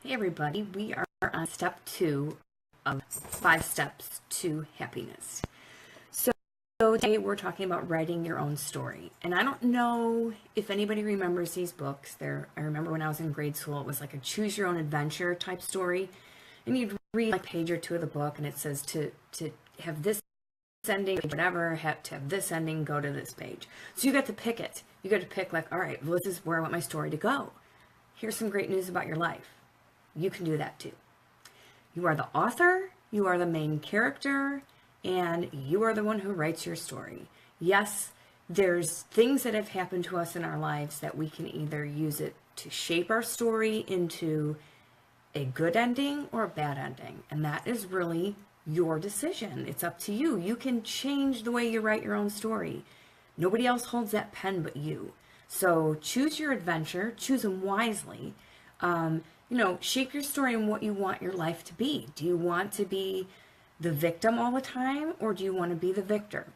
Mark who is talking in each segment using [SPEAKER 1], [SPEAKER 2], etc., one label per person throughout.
[SPEAKER 1] Hey everybody, we are on step 2 of 5 steps to happiness. So today we're talking about writing your own story. And I don't know if anybody remembers these books. I remember when I was in grade school, it was like a choose your own adventure type story. And you'd read like a page or two of the book and it says to have this ending, whatever, to have this ending, go to this page. So you got to pick it. You got to pick like, all right, well, this is where I want my story to go. Here's some great news about your life. You can do that too. You are the author, you are the main character, and you are the one who writes your story. Yes, there's things that have happened to us in our lives that we can either use it to shape our story into a good ending or a bad ending. And that is really your decision. It's up to you. You can change the way you write your own story. Nobody else holds that pen but you. So choose your adventure, choose them wisely. Shape your story and what you want your life to be. Do you want to be the victim all the time, or do you want to be the victor?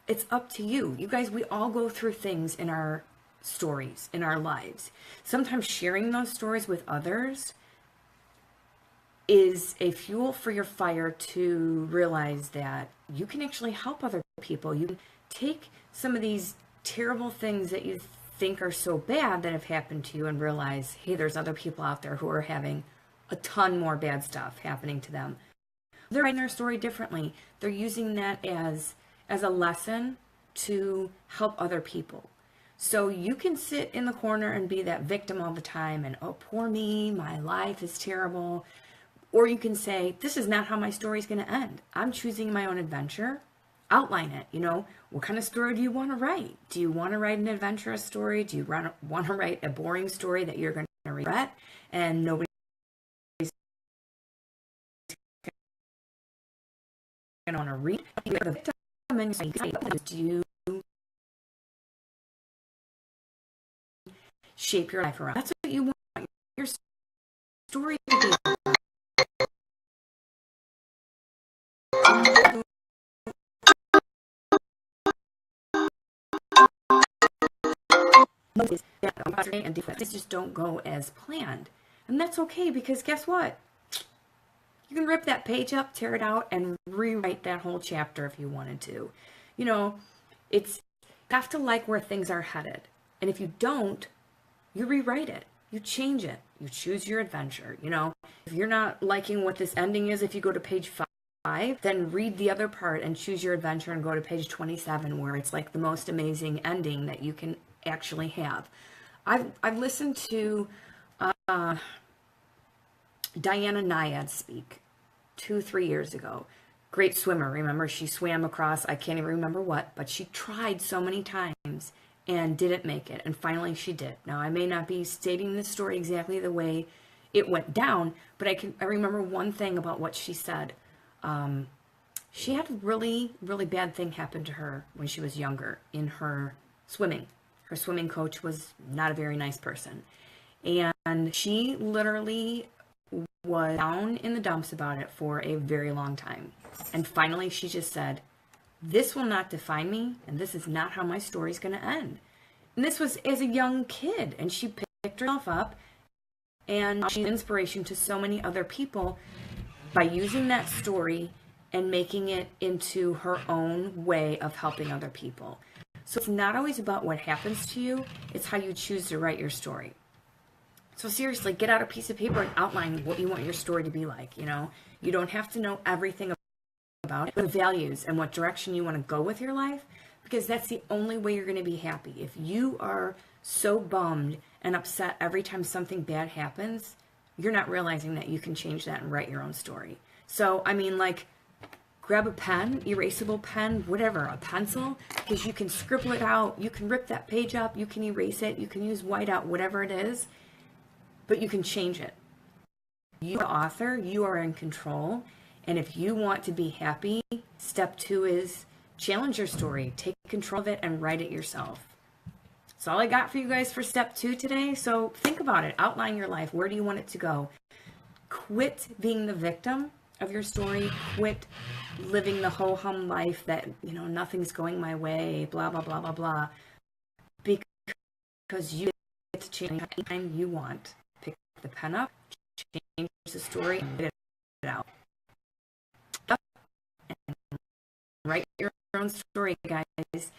[SPEAKER 1] It's up to you. You guys, we all go through things in our stories, in our lives. Sometimes sharing those stories with others is a fuel for your fire to realize that you can actually help other people. You can take some of these terrible things that you think are so bad that have happened to you and realize, hey, there's other people out there who are having a ton more bad stuff happening to them. They're writing their story differently. They're using that as a lesson to help other people. So you can sit in the corner and be that victim all the time and, oh, poor me, my life is terrible. Or you can say, this is not how my story is going to end. I'm choosing my own adventure. Outline it. What kind of story do you want to write? Do you want to write an adventurous story? Do you want to write a boring story that you're going to regret and nobody's going to want to read? You're the victim and do you shape your life around? That's what you want your story to be. And things just don't go as planned. And that's okay, because guess what? You can rip that page up, tear it out, and rewrite that whole chapter if you wanted to. You have to like where things are headed. And if you don't, you rewrite it. You change it. You choose your adventure. If you're not liking what this ending is, if you go to page 5, then read the other part and choose your adventure and go to page 27, where it's like the most amazing ending that you can actually have. I've listened to Diana Nyad speak 2-3 years ago. Great swimmer. Remember, she swam across, I can't even remember what, but she tried so many times and didn't make it. And finally she did. Now, I may not be stating the story exactly the way it went down, but I remember one thing about what she said. She had a really, really bad thing happen to her when she was younger in her swimming. Her swimming coach was not a very nice person. And she literally was down in the dumps about it for a very long time. And finally, she just said, this will not define me, and this is not how my story's going to end. And this was as a young kid, and she picked herself up, and she's an inspiration to so many other people by using that story and making it into her own way of helping other people. So it's not always about what happens to you, it's how you choose to write your story. So seriously, get out a piece of paper and outline what you want your story to be like. You don't have to know everything about it, but the values and what direction you want to go with your life, because that's the only way you're going to be happy. If you are so bummed and upset every time something bad happens, you're not realizing that you can change that and write your own story. So, grab a pen, erasable pen, whatever, a pencil, because you can scribble it out. You can rip that page up. You can erase it. You can use whiteout, whatever it is, but you can change it. You are the author. You are in control. And if you want to be happy, step 2 is challenge your story. Take control of it and write it yourself. That's all I got for you guys for step 2 today. So think about it. Outline your life. Where do you want it to go? Quit being the victim of your story. Quit living the ho-hum life that, nothing's going my way, blah, blah, blah, blah, blah. Because you get to change anytime you want. Pick the pen up, change the story, and get it out. And write your own story, guys.